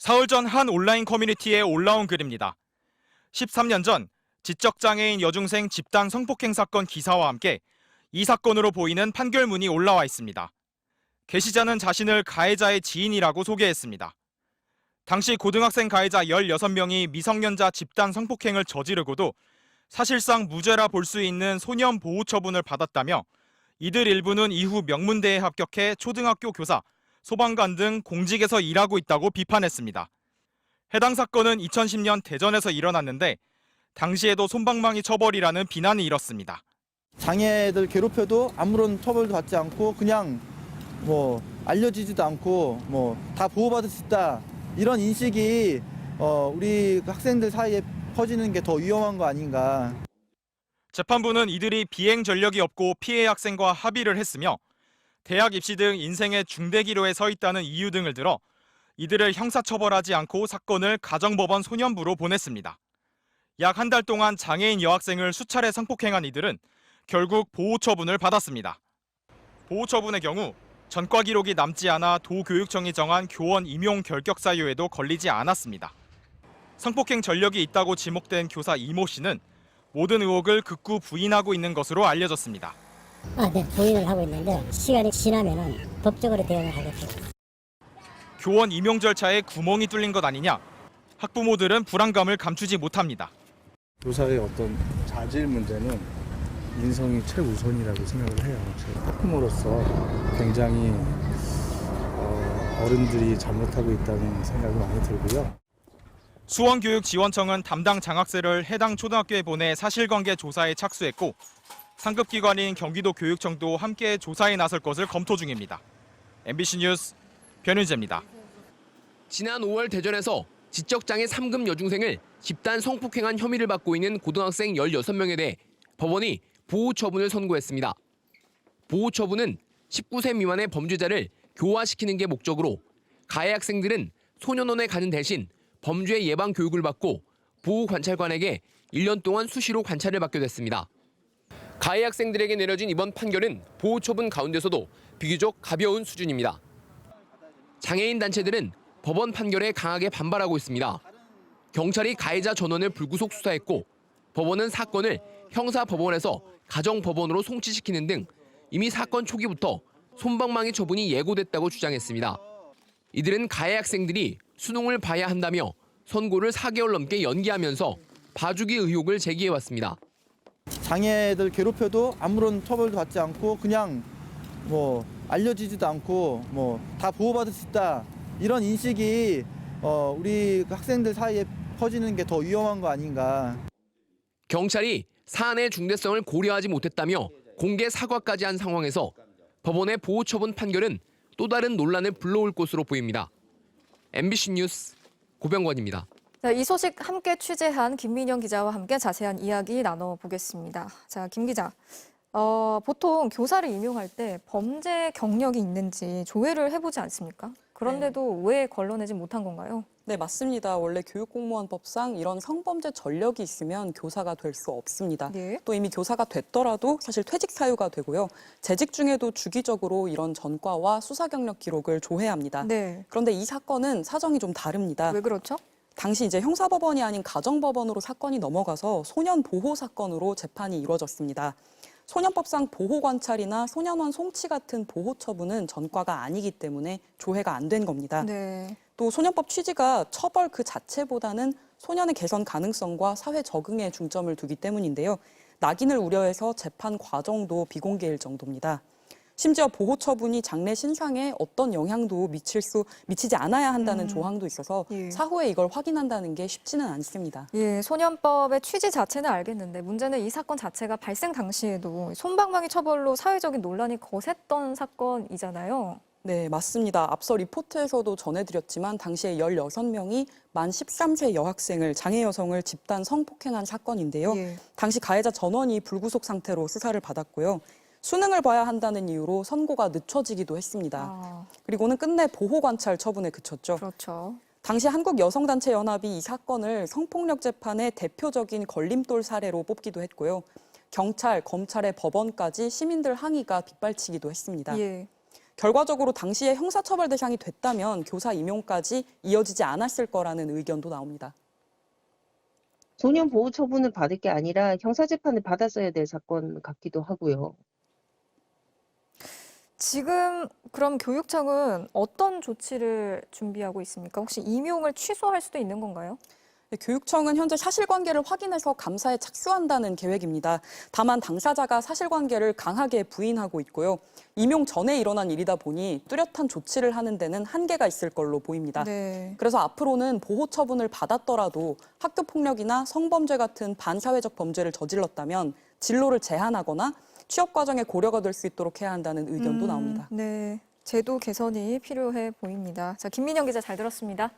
사흘 전 한 온라인 커뮤니티에 올라온 글입니다. 13년 전 지적장애인 여중생 집단 성폭행 사건 기사와 함께 이 사건으로 보이는 판결문이 올라와 있습니다. 게시자는 자신을 가해자의 지인이라고 소개했습니다. 당시 고등학생 가해자 16명이 미성년자 집단 성폭행을 저지르고도 사실상 무죄라 볼 수 있는 소년 보호 처분을 받았다며 이들 일부는 이후 명문대에 합격해 초등학교 교사, 소방관 등 공직에서 일하고 있다고 비판했습니다. 해당 사건은 2010년 대전에서 일어났는데 당시에도 솜방망이 처벌이라는 비난이 일었습니다. 장애들 괴롭혀도 아무런 처벌도 받지 않고 그냥 알려지지도 않고 다 보호받을 수 있다. 이런 인식이 우리 학생들 사이에 퍼지는 게 더 위험한 거 아닌가. 재판부는 이들이 비행 전력이 없고 피해 학생과 합의를 했으며 대학 입시 등 인생의 중대기로에 서 있다는 이유 등을 들어 이들을 형사처벌하지 않고 사건을 가정법원 소년부로 보냈습니다. 약 한 달 동안 장애인 여학생을 수차례 성폭행한 이들은 결국 보호처분을 받았습니다. 보호처분의 경우 전과 기록이 남지 않아 도교육청이 정한 교원 임용 결격 사유에도 걸리지 않았습니다. 성폭행 전력이 있다고 지목된 교사 이모 씨는 모든 의혹을 극구 부인하고 있는 것으로 알려졌습니다. 네, 부인을 하고 있는데 시간이 지나면은 법적으로 대응을 하겠습니다. 교원 임용 절차에 구멍이 뚫린 것 아니냐? 학부모들은 불안감을 감추지 못합니다. 교사의 어떤 자질 문제는 인성이 최우선이라고 생각을 해요. 제가 학부모로서 굉장히 어른들이 잘못하고 있다는 생각이 많이 들고요. 수원교육지원청은 담당 장학생을 해당 초등학교에 보내 사실관계 조사에 착수했고 상급기관인 경기도 교육청도 함께 조사에 나설 것을 검토 중입니다. MBC 뉴스 변윤재입니다. 지난 5월 대전에서 지적장애 3급 여중생을 집단 성폭행한 혐의를 받고 있는 고등학생 16명에 대해 법원이 보호처분을 선고했습니다. 보호처분은 19세 미만의 범죄자를 교화시키는 게 목적으로 가해 학생들은 소년원에 가는 대신 범죄 예방 교육을 받고 보호관찰관에게 1년 동안 수시로 관찰을 받게 됐습니다. 가해 학생들에게 내려진 이번 판결은 보호처분 가운데서도 비교적 가벼운 수준입니다. 장애인 단체들은 법원 판결에 강하게 반발하고 있습니다. 경찰이 가해자 전원을 불구속 수사했고 법원은 사건을 형사법원에서 가정법원으로 송치시키는 등 이미 사건 초기부터 솜방망이 처분이 예고됐다고 주장했습니다. 이들은 가해 학생들이 수능을 봐야 한다며 선고를 4개월 넘게 연기하면서 봐주기 의혹을 제기해왔습니다. 장애들 괴롭혀도 아무런 처벌도 받지 않고 그냥 알려지지도 않고 다 보호받을 수 있다. 이런 인식이 우리 학생들 사이에 퍼지는 게 더 위험한 거 아닌가. 경찰이 사안의 중대성을 고려하지 못했다며 공개 사과까지 한 상황에서 법원의 보호처분 판결은 또 다른 논란을 불러올 것으로 보입니다. MBC 뉴스 고병권입니다. 자, 이 소식 함께 취재한 김민영 기자와 함께 자세한 이야기 나눠보겠습니다. 자, 김 기자. 보통 교사를 임용할 때 범죄 경력이 있는지 조회를 해보지 않습니까? 그런데도 왜 걸러내지 못한 건가요? 네, 맞습니다. 원래 교육공무원법상 이런 성범죄 전력이 있으면 교사가 될 수 없습니다. 네. 또 이미 교사가 됐더라도 사실 퇴직 사유가 되고요. 재직 중에도 주기적으로 이런 전과와 수사 경력 기록을 조회해야 합니다. 네. 그런데 이 사건은 사정이 좀 다릅니다. 왜 그렇죠? 당시 이제 형사법원이 아닌 가정법원으로 사건이 넘어가서 소년 보호 사건으로 재판이 이루어졌습니다. 소년법상 보호관찰이나 소년원 송치 같은 보호 처분은 전과가 아니기 때문에 조회가 안 된 겁니다. 네. 또 소년법 취지가 처벌 그 자체보다는 소년의 개선 가능성과 사회 적응에 중점을 두기 때문인데요. 낙인을 우려해서 재판 과정도 비공개일 정도입니다. 심지어 보호 처분이 장래 신상에 어떤 영향도 미치지 않아야 한다는 조항도 있어서 예. 사후에 이걸 확인한다는 게 쉽지는 않습니다. 예, 소년법의 취지 자체는 알겠는데 문제는 이 사건 자체가 발생 당시에도 솜방망이 처벌로 사회적인 논란이 거셌던 사건이잖아요. 네, 맞습니다. 앞서 리포트에서도 전해드렸지만 당시에 16명이 만 13세 여학생을, 장애 여성을 집단 성폭행한 사건인데요. 예. 당시 가해자 전원이 불구속 상태로 수사를 받았고요. 수능을 봐야 한다는 이유로 선고가 늦춰지기도 했습니다. 그리고는 끝내 보호관찰 처분에 그쳤죠. 그렇죠. 당시 한국여성단체연합이 이 사건을 성폭력 재판의 대표적인 걸림돌 사례로 뽑기도 했고요. 경찰, 검찰의 법원까지 시민들 항의가 빗발치기도 했습니다. 예. 결과적으로 당시에 형사처벌 대상이 됐다면 교사 임용까지 이어지지 않았을 거라는 의견도 나옵니다. 소년 보호 처분을 받을 게 아니라 형사재판을 받았어야 될 사건 같기도 하고요. 지금 그럼 교육청은 어떤 조치를 준비하고 있습니까? 혹시 임용을 취소할 수도 있는 건가요? 교육청은 현재 사실관계를 확인해서 감사에 착수한다는 계획입니다. 다만 당사자가 사실관계를 강하게 부인하고 있고요. 임용 전에 일어난 일이다 보니 뚜렷한 조치를 하는 데는 한계가 있을 걸로 보입니다. 네. 그래서 앞으로는 보호 처분을 받았더라도 학교폭력이나 성범죄 같은 반사회적 범죄를 저질렀다면 진로를 제한하거나 취업 과정에 고려가 될 수 있도록 해야 한다는 의견도 나옵니다. 네. 제도 개선이 필요해 보입니다. 자, 김민영 기자 잘 들었습니다.